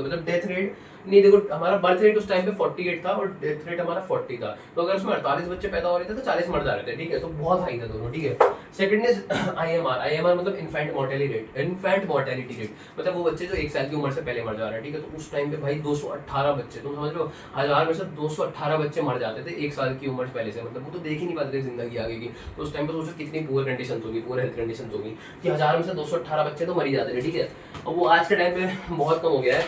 मतलब डेथ रेट नहीं, देखो हमारा बर्थ रेट उस टाइम पे 48 था और डेथ रेट हमारा 40 था, तो अगर उसमें 48 बच्चे पैदा हो रहे थे तो 40 मर जा रहे थे, ठीक है। तो बहुत हाई था दोनों, ठीक है। सेकंड इज आईएमआर मतलब इन्फेंट मोर्टेलिटी रेट, मतलब वो बच्चे जो 1 साल की उम्र से पहले मर जा रहे हैं, ठीक है। तो उस टाइम पे भाई 218 बच्चे, तुम समझ लो 1000 में से 218 बच्चे मर जाते थे 1 साल की उम्र से पहले से, मतलब वो तो देख ही नहीं पाते थे जिंदगी आगे की। तो उस टाइम पे सोचो कितनी पुअर कंडीशन होगी, पुअर हेल्थ कंडीशन होगी कि 1000 में से 218 बच्चे तो मर ही जाते थे, ठीक है। और वो आज के टाइम पे बहुत कम हो गया है,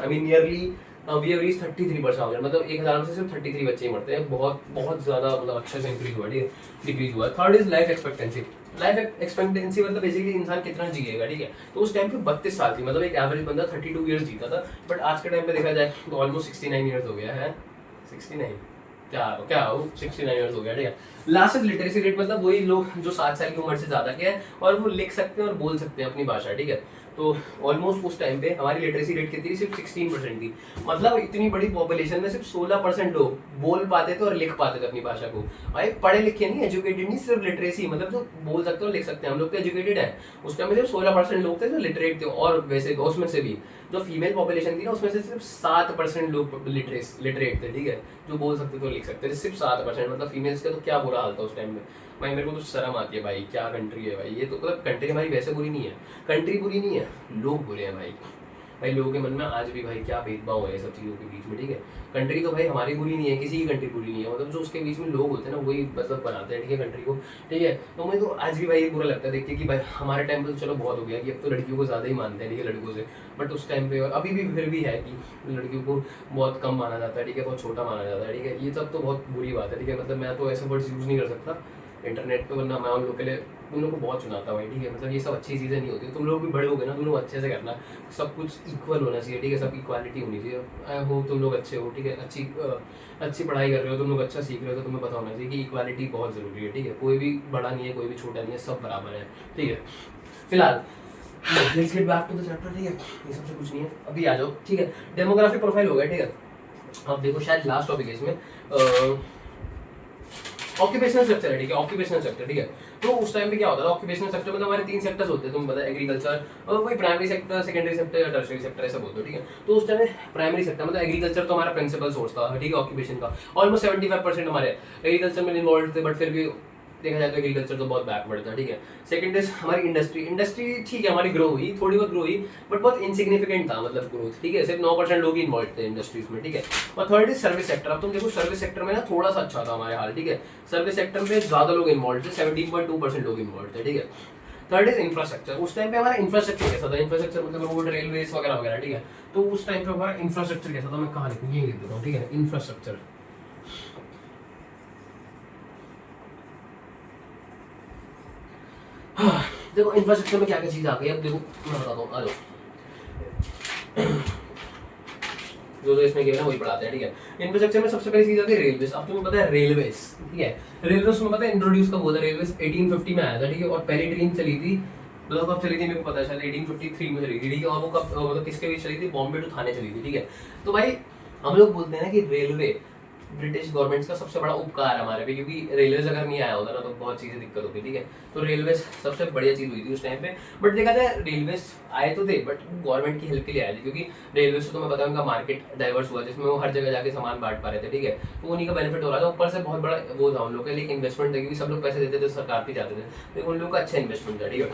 I mean nearly we have reach 33%, मतलब 1000 में से सिर्फ 33 बच्चे ही मरते हैं, बहुत बहुत ज्यादा मतलब अच्छे से इंक्रीज हुआ, ठीक है, डिक्रीज हुआ। Third is life expectancy. Life expectancy मतलब बेसिकली इंसान कितना जिएगा, ठीक है। तो उस टाइम पे 32 साल थी, मतलब एक एवरेज बंदा 32 ईयर्स जीता था, बट आज के टाइम पे देखा जाए तो ऑलमोस्ट 69 ईयर्स हो गया है, 69 क्या हो 69 ईयर्स हो गया, ठीक है। लास्ट इज लिटरेसी रेट, मतलब वही लोग जो 7 साल की उम्र से ज्यादा के हैं और वो लिख सकते हैं और बोल सकते हैं अपनी भाषा, ठीक है। तो ऑलमोस्ट उस टाइम पे हमारी लिटरेसी रेट कितनी थी, सिर्फ 16% थी, मतलब इतनी बड़ी पॉपुलेशन में सिर्फ 16% लोग बोल पाते थे और लिख पाते थे अपनी भाषा को। भाई पढ़े लिखे नहीं, एजुकेटेड नहीं, सिर्फ लिटरेसी, मतलब जो बोल सकते हो लिख सकते हैं। हम लोग तो एजुकेटेड है, उस टाइम में सिर्फ 16% लोग थे जो लिटरेट थे, और वैसे उसमें से भी जो फीमेल पॉपुलेशन थी ना उसमें से सिर्फ 7% लोग लिटरेट थे, ठीक है, जो बोल सकते थे और लिख सकते थे, सिर्फ 7%, मतलब फीमेल्स का तो क्या बुरा हाल था उस टाइम में। भाई मेरे को तो शर्म आती है भाई, क्या कंट्री है भाई ये, तो मतलब कंट्री हमारी वैसे बुरी नहीं है, कंट्री बुरी नहीं है, लोग बुरे हैं भाई। भाई लोगों के मन में आज भी भाई क्या भेदभाव है सब चीज़ों के बीच में, ठीक है। कंट्री तो भाई हमारी बुरी नहीं है, किसी की कंट्री बुरी नहीं है, मतलब जो उसके बीच में लोग होते हैं ना वही मतलब बनाते हैं, ठीक है, कंट्री को, ठीक है। तो मुझे तो आज भी भाई ये बुरा लगता है देख के कि भाई हमारे टाइम पे तो चलो बहुत हो गया कि अब तो लड़कियों को ज़्यादा ही मानते हैं, ठीक है, लड़कों से, बट उस टाइम पे अभी भी फिर भी है कि लड़कियों को बहुत कम माना जाता है, ठीक है, बहुत छोटा माना जाता है, ठीक है। ये सब तो बहुत बुरी बात है, ठीक है, मतलब मैं तो ऐसे वर्ड्स यूज़ नहीं कर सकता इंटरनेट पे, वरना मैं उन लोग के लिए तुम लोग को बहुत सुनाता भाई, ठीक है। मतलब ये सब अच्छी चीज़ें नहीं होती, तुम लोग भी बड़े हो गए ना, तुम लोग अच्छे से करना, सब कुछ इक्वल होना चाहिए, ठीक है, सब इक्वालिटी होनी चाहिए। आई होप तुम लोग अच्छे हो, ठीक है, अच्छी पढ़ाई कर रहे हो, तुम लोग अच्छा सीख रहे हो, तो तुम्हें पता होना चाहिए कि इक्वालिटी बहुत ज़रूरी है, ठीक है। कोई भी बड़ा नहीं है, कोई भी छोटा नहीं है, सब बराबर है, ठीक है। फिलहाल let's get back to the chapter, ठीक है, ये सबसे कुछ नहीं है, अभी आ जाओ, ठीक है। डेमोग्राफिक प्रोफाइल हो गया, ठीक है। अब देखो शायद लास्ट टॉपिक है इसमें, ऑक्यूपेशनल स्ट्रक्चर है, ठीक है, ऑक्यूपेशनल सेक्टर, ठीक है। तो उस टाइम पे क्या होता था, ऑक्यूपेशनल सेक्टर में हमारे 3 सेक्टर्स होते हैं, तुम पता है, एग्रीकल्चर और वही प्राइमरी सेक्टर, सेकेंडरी सेक्टर या टर्शियरी सेक्टर ऐसा बोलते हो, ठीक है। तो उस टाइम में प्राइमरी सेक्टर मतलब एग्रीकल्चर तो हमारा प्रिंसिपल सोर्स था, ठीक है, ऑक्यूपेशन का। ऑलमोस्ट 75% हमारे एग्रीकल्चर में इन्वॉल्व थे, बट फिर भी देखा जाए तो एग्रीकल्चर तो बहुत बैकवर्ड था, ठीक है। सेकंड इज हमारी इंडस्ट्री ठीक है, हमारी ग्रो हुई, थोड़ी बहुत ग्रो हुई, बट बहुत इनसिग्निफिकेंट था मतलब ग्रोथ, ठीक है, सिर्फ 9% लोग ही इन्वॉल्व थे इंडस्ट्रीज में, ठीक है। और थर्ड इज सर्विस सेक्टर। अब तुम देखो सर्विस सेक्टर में ना थोड़ा सा अच्छा था हमारे हाल, ठीक है, सर्विस सेक्टर में ज्यादा लोग इन्वॉल्व थे, 17.2% लोग इन्वॉल्व थे, ठीक है। Third is infrastructure. उस टाइम पे हमारा इंफ्रास्ट्रक्चर कैसा था, इंफ्रास्ट्रक्चर मतलब रोड, रेलवेज वगैरह वगैरह, ठीक है। तो उस टाइम पे हमारा इंफ्रास्ट्रक्चर कैसा था, मैं कहाँ लिखूँ, ये लिख देता हूँ, ठीक है, इंफ्रास्ट्रक्चर। देखो इंफ्रास्ट्रक्चर में क्या क्या चीज आ गई, अब देखो मैं बताता हूँ, आ जाओ, जो इसमें क्या है ना वही पढ़ाते हैं, ठीक है। इंफ्रास्ट्रक्चर में सबसे पहली चीज आती है रेलवेज। अब तुम्हें पता है रेलवेज, ठीक है, रेलवेज में पता है इंट्रोड्यूस कब हुआ था, रेलवेज 1850 में आया था, ठीक है। और पहली ट्रेन चली थी, मतलब कब चली थी मेरे को पता है, शायद 1853 में चली थी, ठीक है। और वो कब मतलब किसके बीच चली थी, बॉम्बे टू थाने चली थी, ठीक है। तो भाई हम लोग बोलते हैं ना कि रेलवे ब्रिटिश गवर्नमेंट का सबसे बड़ा उपकार है हमारे पे, क्योंकि रेलवेज अगर नहीं आया होता ना तो बहुत चीज़ें दिक्कत होती, ठीक है। तो रेलवेज सबसे बढ़िया चीज़ हुई थी उस टाइम पे। बट देखा जाए रेलवेज आए तो थे, बट गवर्नमेंट की हेल्प के लिए आए थे, क्योंकि रेलवेज से तो मैं बताऊँ उनका मार्केट डाइवर्स हुआ, जिसमें वो हर जगह जाके सामान बांट पा रहे थे, ठीक है। तो उन्हीं का बेनिफिट हो रहा था, ऊपर से बहुत बड़ा वो था उन लोग का, लेकिन इन्वेस्टमेंट था, क्योंकि सब लोग पैसे देते थे, सरकार पे जाते थे, तो उन लोग का अच्छा इन्वेस्टमेंट था, ठीक है।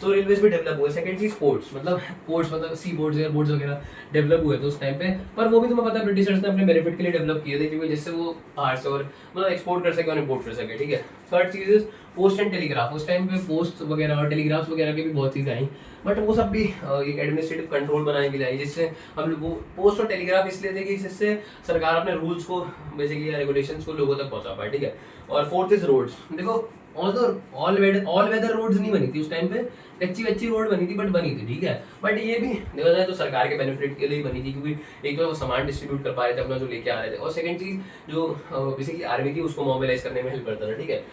तो रेलवेज भी डेवलप हुए। सेकंड चीज पोर्ट्स, मतलब पोर्ट्स मतलब सी बोर्ड्स एयर बोर्ड्स वगैरह डेवलप हुए थे उस टाइम पे, पर वो भी तुम्हें पता है ब्रिटिशर्स ने अपने बेनिफिट के लिए डेवलप किए थे, क्योंकि जिससे वो बाहर से और मतलब एक्सपोर्ट कर सके और इम्पोर्ट कर सके, ठीक है। थर्ड चीज इज पोस्ट एंड टेलीग्राफ। उस टाइम पे पोस्ट वगैरह और टेलीग्राफ्स वगैरह की भी बहुत चीज़ें आई, बट वो सब भी एक एडमिनिस्ट्रेटिव कंट्रोल बनाने के लिए आई, जिससे हम लोग वो पोस्ट और टेलीग्राफ इसलिए थे कि जिससे सरकार अपने रूल्स को बेसिकली या रेगुलेशंस को लोगों तक पहुंचा पाए, ठीक है। और फोर्थ इज रोड्स। देखो ऑल वेदर रोड्स नहीं बनी थी उस टाइम पे, कच्ची वच्ची रोड बनी थी, बट बनी थी, ठीक है। बट ये भी देखा जाए तो सरकार के बेनिफिट के लिए ही बनी थी, क्योंकि एक तो वो सामान डिस्ट्रीब्यूट कर पा रहे थे अपना जो लेके आ रहे थे, और सेकंड चीज जो बेसिकली आर्मी थी उसको मोबिलाइज करने में हेल्प करता था, ठीक है।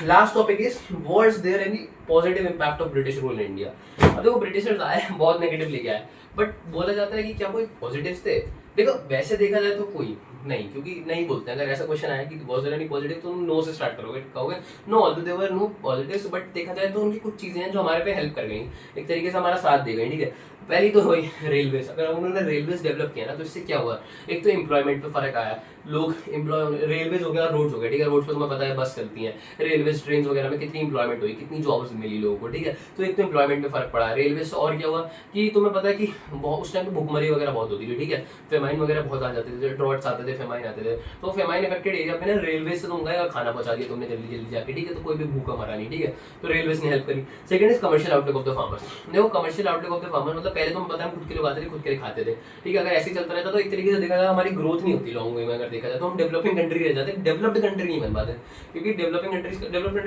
Last topic is was there any positive impact of British rule in India. अब देखो ब्रिटिशर्स आए बहुत नेगेटिव लेके आए, बट बोला जाता है कि क्या कोई पॉजिटिव्स थे। देखो वैसे देखा जाए तो कोई नहीं, क्योंकि नहीं बोलते हैं। अगर ऐसा क्वेश्चन आया कि वाज देयर एनी पॉजिटिव, तो तुम नो से स्टार्ट करोगे, कहोगे no although there were no positives, but देखा जाए तो उनकी कुछ चीजें हैं जो हमारे पे हेल्प कर गई, एक तरीके से हमारा साथ दे गई, ठीक है। पहली तो हुई रेलवेज। अगर उन्होंने रेलवेज डेवलप किया ना, तो इससे क्या हुआ, एक तो एम्प्लॉयमेंट पे फर्क आया, लोग एम्प्लॉय, रेलवेज हो गया और रोड्स हो गया, ठीक है। रोड्स पे तुम्हें पता है बस चलती है, रेलवेज ट्रेन वगैरह में कितनी इंप्लॉयमेंट हुई, कितनी जॉब्स मिली लोगों को, ठीक है। तो एक तो एम्प्लॉयमेंट में फर्क पड़ा रेलवे से। और क्या हुआ कि तुम्हें पता है कि उस टाइम पे भूखमरी वगैरह बहुत होती थी, ठीक है। फेमाइन वगैरह बहुत आ जाते थे, ड्रॉट्स आते थे, फेमाइन आते थे। तो फेमाइन अफेक्टेड एरिया पे ना रेलवे से तुम गए और खाना पहुंचा दिया तुमने जल्दी जल्दी जाके, ठीक है। तो कोई भी भूखा मरा नहीं, ठीक है। तो रेलवेज ने हेल्प करी। Second is commercial outlook of the farmers. देखो commercial outlook of the farmer मतलब पहले तुम पता है खुद के लिए उगाते थे, खुद के लिए खाते थे, ठीक है। अगर ऐसे ही चलता रहता तो एक तरीके से देखा जाए हमारी ग्रोथ नहीं होती लॉन्ग वे में। अगर देखा जाए तो हम डेवलपिंग कंट्री रह जाते, डेवलप्ड कंट्री नहीं बन पाते, क्योंकि डेवलपिंग कंट्री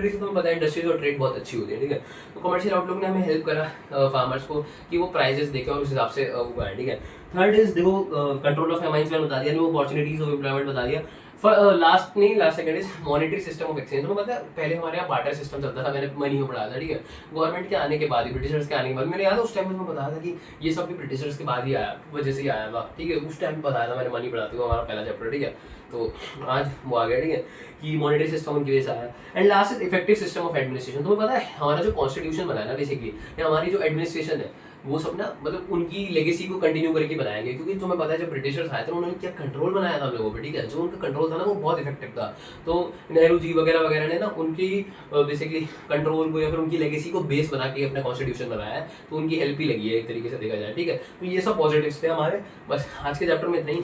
से तुम्हें पता है इंडस्ट्रीज और ट्रेड बहुत अच्छी होती है, ठीक है। तो कमर्शियल आउटलुक ने हमें हेल्प करा फार्मर्स को कि वो प्राइजेस देखे और उस हिसाब से उगाए, ठीक है। थर्ड इज देखो कंट्रोल ऑफ फेमाइन्स मैंने बता दिया, अपॉर्चुनिटीज ऑफ एम्प्लॉयमेंट बता दिया। Last second is monetary system of exchange. तो पता है पहले हमारे यहाँ बार्टर सिस्टम चलता था, मैंने मनी में पढ़ा था, ठीक है। गवर्नमेंट के आने के बाद ही, ब्रिटिशर्स के आने के बाद, मैंने याद है उस टाइम में बताया था कि ये सब भी ब्रिटिशर्स के बाद ही आया, वजह से ही आया था, ठीक है। उस टाइम बताया था मैंने, मनी पढ़ाते हुए हमारा पहला चैप्टर, ठीक है। तो आज वो आ गया, ठीक है, कि मॉनेटरी सिस्टम उनकी वजह से आया। And last is effective system of administration. तुम्हें पता है हमारा जो कॉन्स्टिट्यूशन बना है ना बेसिकली, या हमारी जो एडमिनिस्ट्रेशन है, वो सब ना मतलब उनकी लेगेसी को कंटिन्यू करके बनाएंगे, क्योंकि तुम्हें पता है जब ब्रिटिशर्स आए थे उन्होंने क्या कंट्रोल बनाया था हम लोगों पे, ठीक है। जो उनका कंट्रोल था ना वो बहुत इफेक्टिव था। तो नेहरू जी वगैरह वगैरह ने ना उनकी बेसिकली कंट्रोल को या फिर उनकी लेगेसी को बेस बना के अपना कॉन्स्टिट्यूशन बनाया है, तो उनकी हेल्प ही लगी है एक तरीके से देखा जाए, ठीक है। तो ये सब पॉजिटिव्स थे हमारे। बस आज के चैप्टर में इतना ही।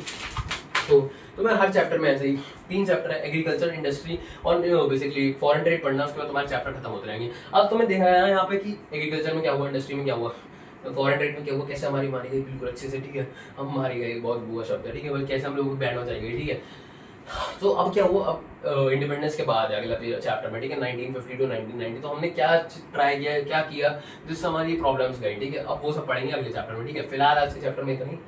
तो मैं हर चैप्टर में ऐसे ही 3 चैप्टर है, एग्रीकल्चर, इंडस्ट्री और बेसिकली फॉरेन ट्रेड पढ़ना, उसके बाद तुम्हारे चैप्टर खत्म होते रहेंगे। अब तुम्हें देखा है यहाँ पे कि एग्रीकल्चर में क्या हुआ, इंडस्ट्री में क्या हुआ, फॉरेन ट्रेड में क्या हुआ, कैसे हमारी मारी गई बिल्कुल अच्छे से, ठीक है। हम मारी गई, बहुत बुरा शब्द है, ठीक है, कैसे हम लोगों को बैन हो जाएगी, ठीक है। तो अब क्या हुआ, अब इंडिपेंडेंस के बाद अगला चैप्टर में, ठीक है, 1950 टू 1990। तो हमने क्या ट्राई किया, क्या किया जिससे हमारी प्रॉब्लम्स गई, ठीक है। अब वो सब पढ़ेंगे अगले चैप्टर में, ठीक है। फिलहाल आज के चैप्टर में इतना ही।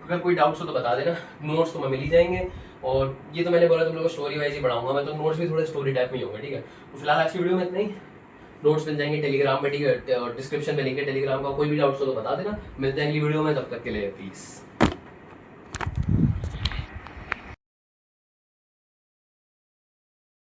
अगर कोई डाउट्स हो तो बता देना, नोट्स तो मैं मिल ही जाएंगे। और ये तो मैंने बोला तुम लोगों को स्टोरी वाइज ही पढ़ाऊंगा मैं, तो नोट्स भी थोड़े स्टोरी टाइप में ही होंगे, ठीक है। तो फिलहाल आज की वीडियो में इतना ही। नोट्स मिल जाएंगे टेलीग्राम में, ठीक है, डिस्क्रिप्शन में लिंक है टेलीग्राम का। कोई भी डाउट्स हो तो बता देना। मिलते हैं अगली वीडियो में, तब तक के लिए पीस।